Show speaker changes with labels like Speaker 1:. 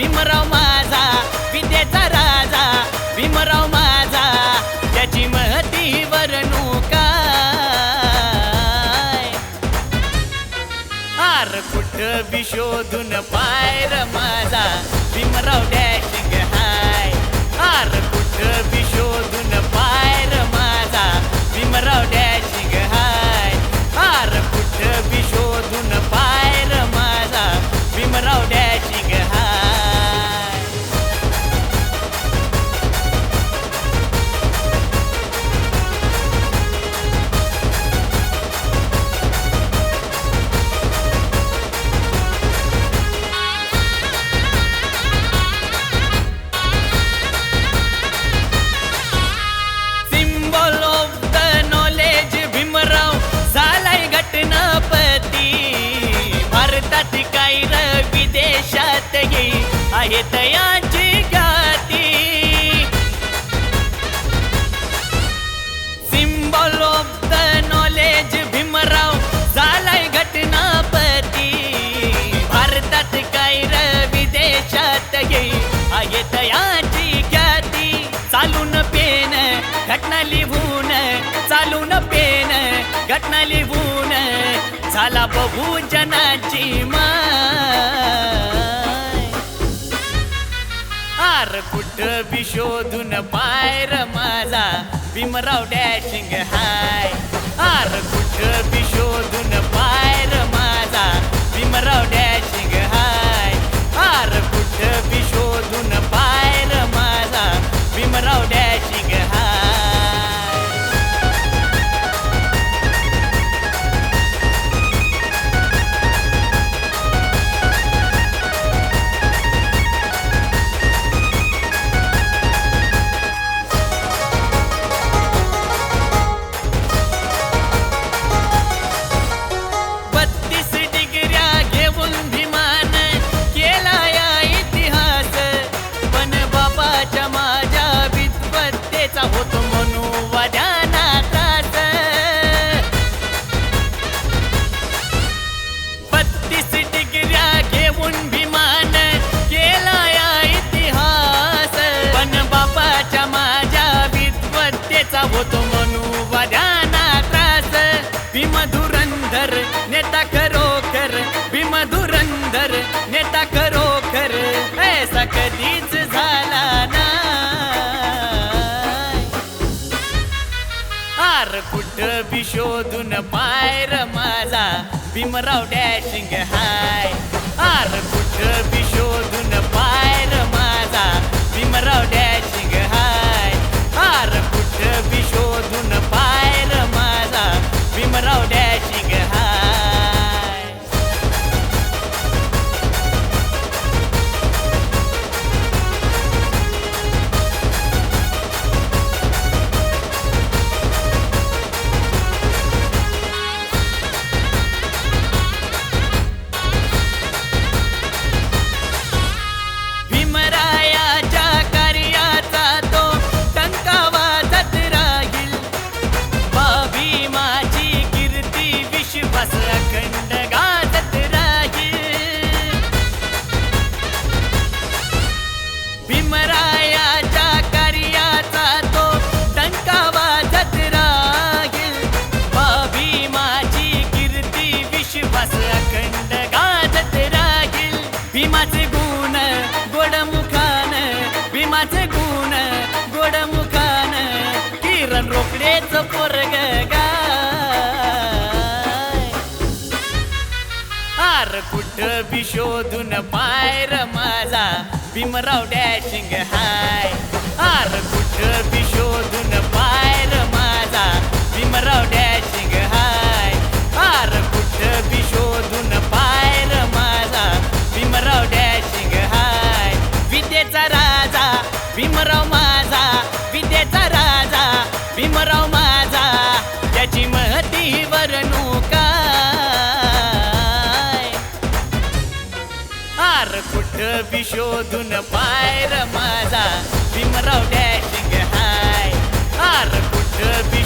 Speaker 1: भीमराव माझा विद्येचा राजा, भीमराव माझा त्याची महती वर्णू काय. आर कुठं बी शोधून पायर माझा भीमराव डॅशिंग हाय. आर कुठं बी शोधून पायर माझा भीमराव डॅशिंग हाय. आर कुठं बी शोधून पायर माझा Bhimrao dashing high. Symbol of the knowledge Bhimrao झालाय घटनापती. भारतात काही र विदेशातही आहेत याची ख्याती. Symbol of the knowledge Bhimrao झालाय घटनापती. भारतात काही र विदेशातही आहेत याची ख्याती. चालून पेन घटना लिहून, चालून पेन घटना लिहून झाला बहुजनाची माय. आर कुठं बी शोधून पायर माझा भीमराव डॅशिंग हाय. आर कुठं बी शोधून पायर माझा भीमराव डॅशिंग हाय. आर कुठं बी शोधून पायर माझा भीमराव डॅशिंग हाय. होतो म्हणू वाद्याना त्रास. 32 डिग्र्या घेऊन भीमान केला या इतिहास. पण बापाच्या माझ्या विद्वत्तेचा होतो म्हणू वाद्याना त्रास. भीम धुरंधर नेता खरोखर, भीम धुरंधर नेता खरोखर ऐसा कधीच झाला ना. आर कुठं बी शोधून पायर माझा भीमराव डॅशिंग हाय. आर कुठं बी शोधून पायर माझा भीमराव डॅशिंग हाय. आर कुठं बी शोधून पायर माझा भीमराव डॅशिंग हाय. भीमरायाच्या कार्याचा तो टंका वाजत राहील. भीमाची कीर्ती विश्वास अखंड गाजत राहील. भीमरायाच्या कार्याचा तो टंका वाजत राहील. भीमाची कीर्ती विश्वास अखंड गाजत राहील. भीमाचे गुण गोड मुखान, भीमाचे गुण गोड मुखान किरण रोकडेच पोरग गाय. आर कुठं बी शोधून पायर माझा भीमराव डॅशिंग हाय. आर कुठं बी शोधून पायर माझा भीमराव डॅशिंग हाय. आर कुठं बी शोधून पायर माझा भीमराव डॅशिंग हाय. विद्येचा राजा भीमराव माझा, विद्येचा राजा भीमराव माझा त्याची महती वर्णू काय. आर कुठं बी शोधून पायर माझा भीमराव डॅशिंग हाय. आर कुठं बी